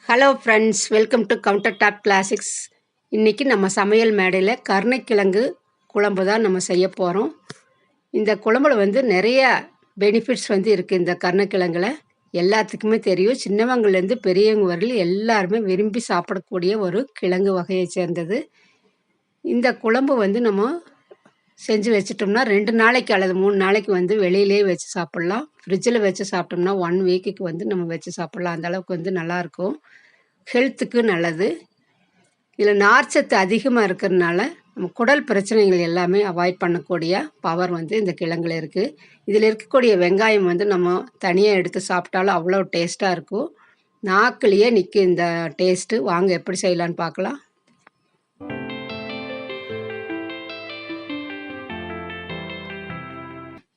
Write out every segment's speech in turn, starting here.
Hello friends, welcome to countertop classics. இன்றைக்கி நம்ம சமையல் மேடையில் கருணைக்கிழங்கு குழம்பு தான் நம்ம செய்ய போகிறோம். இந்த குழம்புல வந்து நிறைய பெனிஃபிட்ஸ் வந்து இருக்குது. இந்த கருணைக்கிழங்குல எல்லாத்துக்குமே தெரியும். சின்னவங்கலேருந்து பெரியவங்க வரையில் எல்லாருமே விரும்பி சாப்பிடக்கூடிய ஒரு கிழங்கு வகையை சேர்ந்தது. இந்த குழம்பு வந்து நம்ம செஞ்சு வச்சிட்டோம்னா 2 நாளைக்கு அல்லது 3 நாளைக்கு வந்து வெளியிலே வச்சு சாப்பிட்லாம். ஃப்ரிட்ஜில் வச்சு சாப்பிட்டோம்னா 1 வீக்குக்கு வந்து நம்ம வச்சு சாப்பிட்லாம். அந்தளவுக்கு வந்து நல்லாயிருக்கும். ஹெல்த்துக்கு நல்லது. இதில் நார்ச்சத்து அதிகமாக இருக்கிறதுனால நம்ம குடல் பிரச்சனைகள் எல்லாமே அவாய்ட் பண்ணக்கூடிய பவர் வந்து இந்த கிழங்குல இருக்குது. இதில் இருக்கக்கூடிய வெங்காயம் வந்து நம்ம தனியாக எடுத்து சாப்பிட்டாலும் அவ்வளோ டேஸ்ட்டாக இருக்கும். நாக்குலேயே நிற்கும் இந்த டேஸ்ட்டு. வாங்க எப்படி செய்யலான்னு பார்க்கலாம்.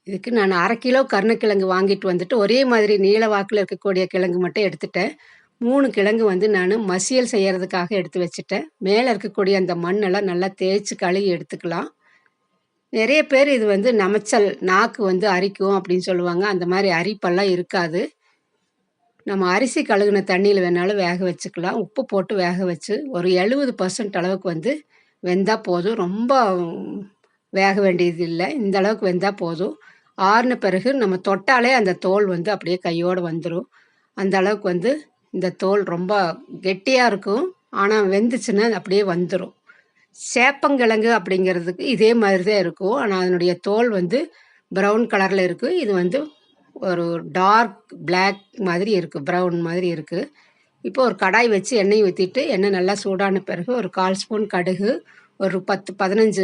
இதுக்கு நான் 1/2 கிலோ கருணைக்கிழங்கு வாங்கிட்டு வந்துட்டு ஒரே மாதிரி நீள வாக்கில் இருக்கக்கூடிய கிழங்கு மட்டும் எடுத்துட்டேன். 3 கிழங்கு வந்து நான் மசியல் செய்கிறதுக்காக எடுத்து வச்சுட்டேன். மேலே இருக்கக்கூடிய அந்த மண்ணெல்லாம் நல்லா தேய்ச்சி கழுவி எடுத்துக்கலாம். நிறைய பேர் இது வந்து நமைச்சல் நாக்கு வந்து அரிக்கும் அப்படின்னு சொல்லுவாங்க. அந்த மாதிரி அரிப்பெல்லாம் இருக்காது. நம்ம அரிசி கழுகுன தண்ணியில் வேணாலும் வேக வச்சுக்கலாம். உப்பு போட்டு வேக வச்சு ஒரு 70% அளவுக்கு வந்து வெந்தால் போதும். ரொம்ப வேக வேண்டியது இல்லை. இந்த அளவுக்கு வெந்தால் போதும். ஆறின பிறகு நம்ம தொட்டாலே அந்த தோல் வந்து அப்படியே கையோடு வந்துடும். அந்த அளவுக்கு வந்து இந்த தோல் ரொம்ப கெட்டியாக இருக்கும். ஆனால் வெந்துச்சுன்னா அப்படியே வந்துடும். சேப்பங்கிழங்கு அப்படிங்கிறதுக்கு இதே மாதிரி தான் இருக்கும். ஆனால் அதனுடைய தோல் வந்து ப்ரௌன் கலரில் இருக்குது. இது வந்து ஒரு டார்க் பிளாக் மாதிரி இருக்குது, ப்ரௌன் மாதிரி இருக்குது. இப்போ ஒரு கடாய் வச்சு எண்ணெய் ஊற்றிட்டு எண்ணெய் நல்லா சூடான பிறகு ஒரு 1/4 ஸ்பூன் கடுகு, ஒரு 10-15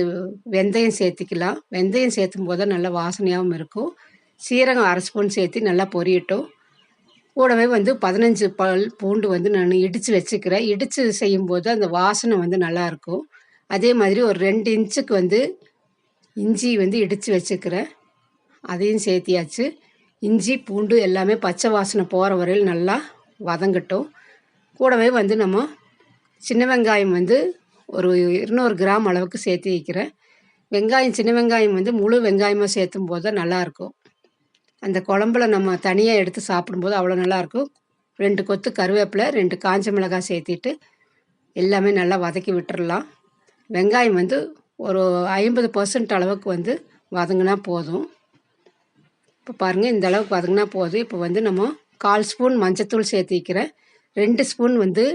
வெந்தயம் சேர்த்திக்கலாம். வெந்தயம் சேர்த்தும் போது நல்ல வாசனையாகவும் இருக்கும். சீரகம் 1/2 ஸ்பூன் சேர்த்து நல்லா பொரியட்டும். கூடவே வந்து 15 பல் பூண்டு வந்து நான் இடித்து வச்சுக்கிறேன். இடித்து செய்யும்போது அந்த வாசனை வந்து நல்லாயிருக்கும். அதே மாதிரி ஒரு 2 இன்ச்சுக்கு வந்து இஞ்சி வந்து இடித்து வச்சுக்கிறேன். அதையும் சேர்த்தியாச்சு. இஞ்சி பூண்டு எல்லாமே பச்சை வாசனை போகிற வரையில் நல்லா வதங்கட்டும். கூடவே வந்து நம்ம சின்ன வெங்காயம் வந்து ஒரு 200 கிராம் அளவுக்கு சேர்த்து வைக்கிறேன். வெங்காயம் சின்ன வெங்காயம் வந்து முழு வெங்காயமாக சேர்த்தும் போது தான் நல்லாயிருக்கும். அந்த குழம்புல நம்ம தனியாக எடுத்து சாப்பிடும்போது அவ்வளோ நல்லாயிருக்கும். 2 கொத்து கருவேப்பிலை, 2 காஞ்ச மிளகாய் சேர்த்திட்டு எல்லாமே நல்லா வதக்கி விட்டுறலாம். வெங்காயம் வந்து ஒரு 50% அளவுக்கு வந்து வதங்கினா போதும். இப்போ பாருங்கள், இந்த அளவுக்கு வதங்கினா போதும். இப்போ வந்து நம்ம 1/4 ஸ்பூன் மஞ்சத்தூள் சேர்த்திக்கிறேன். 2 ஸ்பூன் வந்து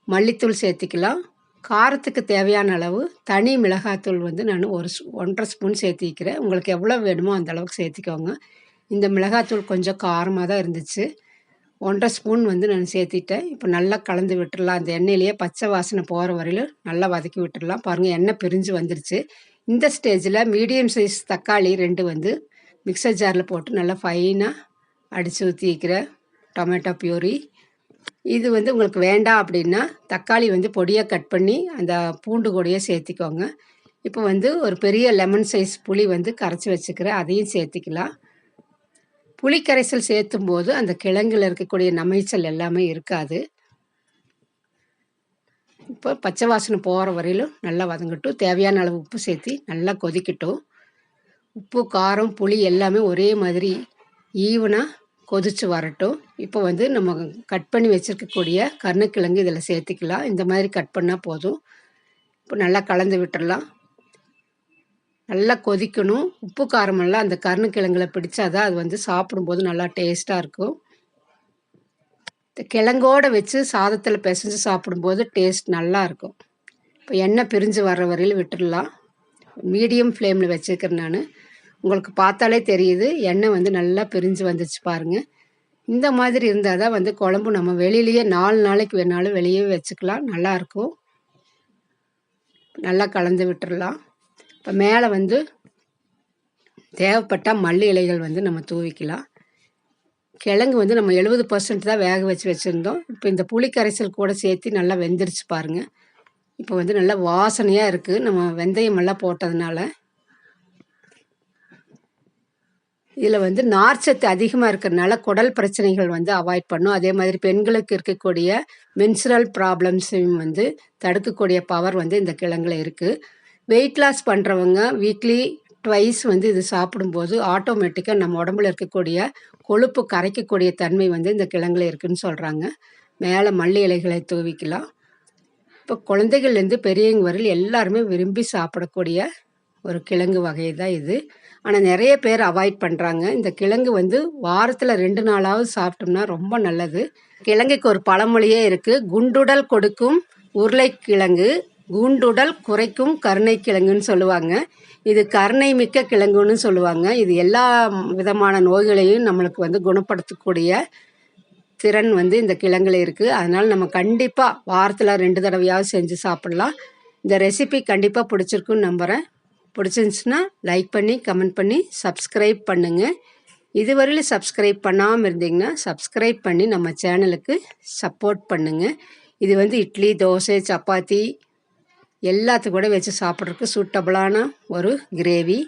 மல்லித்தூள் சேர்த்திக்கலாம். காரத்துக்கு தேவையான அளவு தனி மிளகாத்தூள் வந்து நான் 1.5 ஸ்பூன் சேர்த்திக்கிறேன். உங்களுக்கு எவ்வளோ வேணுமோ அந்த அளவுக்கு சேர்த்திக்கோங்க. இந்த மிளகாத்தூள் கொஞ்சம் காரமாக தான் இருந்துச்சு. 1.5 ஸ்பூன் வந்து நான் சேர்த்திட்டேன். இப்போ நல்லா கலந்து விட்டுடலாம். அந்த எண்ணெயிலேயே பச்சை வாசனை போகிற வரையிலும் நல்லா வதக்கி விட்டுடலாம். பாருங்கள், எண்ணெய் பிரிஞ்சு வந்துருச்சு. இந்த ஸ்டேஜில் மீடியம் சைஸ் தக்காளி 2 வந்து மிக்சர் ஜாரில் போட்டு நல்லா ஃபைனாக அடித்து ஊற்றிக்கிறேன். டொமேட்டோ பியூரி இது வந்து உங்களுக்கு வேண்டாம் அப்படின்னா தக்காளி வந்து பொடியாக கட் பண்ணி அந்த பூண்டு கூடயே சேர்த்திக்கோங்க. இப்போ வந்து ஒரு பெரிய லெமன் சைஸ் புளி வந்து கரைச்சி வச்சுக்கிறேன். அதையும் சேர்த்திக்கலாம். புளி கரைசல் சேர்த்தும் போது அந்த கிழங்கில் இருக்கக்கூடிய நமைச்சல் எல்லாமே இருக்காது. இப்போ பச்சை வாசனை போகிற வரையிலும் நல்லா வதங்கட்டும். தேவையான அளவு உப்பு சேர்த்தி நல்லா கொதிக்கட்டும். உப்பு காரம் புளி எல்லாமே ஒரே மாதிரி ஈவனாக கொதித்து வரட்டும். இப்போ வந்து நம்ம கட் பண்ணி வச்சுருக்கக்கூடிய கருணைக்கிழங்கு இதில் சேர்த்திக்கலாம். இந்த மாதிரி கட் பண்ணால் போதும். இப்போ நல்லா கலந்து விட்டுடலாம். நல்லா கொதிக்கணும். உப்பு காரமெல்லாம் அந்த கருணைக்கிழங்குல பிடிச்சாதான் அது வந்து சாப்பிடும்போது நல்லா டேஸ்ட்டாக இருக்கும். இந்த கிழங்கோடு வச்சு சாதத்தில் பிசைஞ்சு சாப்பிடும்போது டேஸ்ட் நல்லாயிருக்கும். இப்போ எண்ணெய் பிரிஞ்சு வர்ற வரையில் விட்டுடலாம். மீடியம் ஃப்ளேமில் வச்சுருக்கிறேன் நான். உங்களுக்கு பார்த்தாலே தெரியுது, எண்ணெய் வந்து நல்லா பிரிஞ்சு வந்துச்சு பாருங்கள். இந்த மாதிரி இருந்தால் தான் வந்து குழம்பு நம்ம வெளியிலேயே 4 நாளைக்கு வேணாலும் வெளியே வச்சுக்கலாம், நல்லாயிருக்கும். நல்லா கலந்து விட்டுடலாம். இப்போ மேலே வந்து தேவைப்பட்டால் மல்லி இலைகள் வந்து நம்ம தூவிக்கலாம். கிழங்கு வந்து நம்ம 70% தான் வேக வச்சுருந்தோம். இப்போ இந்த புளி கரைசல் கூட சேர்த்து நல்லா வெந்துருச்சு பாருங்கள். இப்போ வந்து நல்லா வாசனையாக இருக்குது, நம்ம வெந்தயமெல்லாம் போட்டதுனால. இதில் வந்து நார்ச்சத்து அதிகமாக இருக்கிறதுனால குடல் பிரச்சனைகள் வந்து அவாய்ட் பண்ணும். அதே மாதிரி பெண்களுக்கு இருக்கக்கூடிய மென்சுரல் ப்ராப்ளம்ஸையும் வந்து தடுக்கக்கூடிய பவர் வந்து இந்த கிழங்குல இருக்குது. வெயிட் லாஸ் பண்ணுறவங்க வீக்லி ட்வைஸ் வந்து இது சாப்பிடும்போது ஆட்டோமேட்டிக்காக நம்ம உடம்புல இருக்கக்கூடிய கொழுப்பு கரைக்கக்கூடிய தன்மை வந்து இந்த கிழங்குல இருக்குதுன்னு சொல்கிறாங்க. மேலே மல்லி இலைகளை தூவிக்கலாம். இப்போ குழந்தைகள்லேருந்து பெரியவங்க வரையில் எல்லாருமே விரும்பி சாப்பிடக்கூடிய ஒரு கிழங்கு வகை தான் இது. ஆனால் நிறைய பேர் அவாய்ட் பண்ணுறாங்க. இந்த கிழங்கு வந்து வாரத்தில் 2 நாளாவது சாப்பிட்டோம்னா ரொம்ப நல்லது. கிழங்குக்கு ஒரு பழமொழியே இருக்குது, குண்டுடல் கொடுக்கும் உருளைக்கிழங்கு, கூண்டுடல் குறைக்கும் கருணைக்கிழங்குன்னு சொல்லுவாங்க. இது கருணை மிக்க கிழங்குன்னு சொல்லுவாங்க. இது எல்லா விதமான நோய்களையும் நம்மளுக்கு வந்து குணப்படுத்தக்கூடிய திறன் வந்து இந்த கிழங்குல இருக்குது. அதனால் நம்ம கண்டிப்பாக வாரத்தில் 2 தடவையாவது செஞ்சு சாப்பிட்லாம். இந்த ரெசிபி கண்டிப்பாக பிடிச்சிருக்குன்னு நம்புகிறேன். பிடிச்சிருந்துச்சுன்னா லைக் பண்ணி, கமெண்ட் பண்ணி, சப்ஸ்கிரைப் பண்ணுங்கள். இதுவரையிலும் சப்ஸ்கிரைப் பண்ணாமல் இருந்தீங்கன்னா சப்ஸ்கிரைப் பண்ணி நம்ம சேனலுக்கு சப்போர்ட் பண்ணுங்கள். இது வந்து இட்லி, தோசை, சப்பாத்தி எல்லாத்துக்கும் கூட வச்சு சாப்பிட்றதுக்கு சூட்டபுளான ஒரு கிரேவி.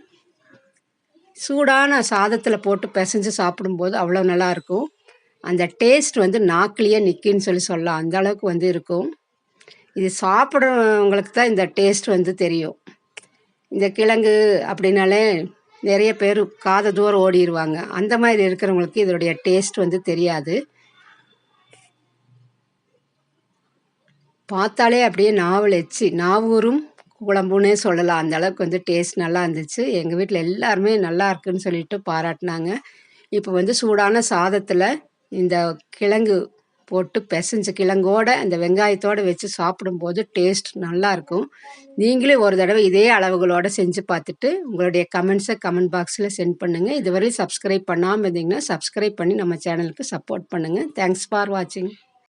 சூடான சாதத்தில் போட்டு பிசைஞ்சு சாப்பிடும்போது அவ்வளோ நல்லாயிருக்கும். அந்த டேஸ்ட் வந்து நாக்குலேயே நிற்குன்னு சொல்லலாம். அந்த அளவுக்கு வந்து இருக்கும். இது சாப்பிட்றவங்களுக்கு தான் இந்த டேஸ்ட் வந்து தெரியும். இந்த கிழங்கு அப்படின்னாலே நிறைய பேர் காத தூரம் ஓடிடுவாங்க. அந்த மாதிரி இருக்கிறவங்களுக்கு இதனுடைய டேஸ்ட் வந்து தெரியாது. பார்த்தாலே அப்படியே நாவூரும் குழம்புன்னே சொல்லலாம். அந்த அளவுக்கு வந்து டேஸ்ட் நல்லா இருந்துச்சு. எங்கள் வீட்டில் எல்லாருமே நல்லா இருக்குன்னு சொல்லிட்டு பாராட்டினாங்க. இப்போ வந்து சூடான சாதத்தில் இந்த கிழங்கு போட்டு பிசைஞ்ச கிழங்கோட அந்த வெங்காயத்தோடு வச்சு சாப்பிடும்போது டேஸ்ட் நல்லாயிருக்கும். நீங்களே ஒரு தடவை இதே அளவுகளோடு செஞ்சு பார்த்துட்டு உங்களுடைய கமெண்ட்ஸை கமெண்ட் பாக்ஸில் சென்ட் பண்ணுங்கள். இதுவரை சப்ஸ்கிரைப் பண்ணாமல் இருந்தீங்கன்னா சப்ஸ்கிரைப் பண்ணி நம்ம சேனலுக்கு சப்போர்ட் பண்ணுங்கள். தேங்க்ஸ் ஃபார் வாட்சிங்.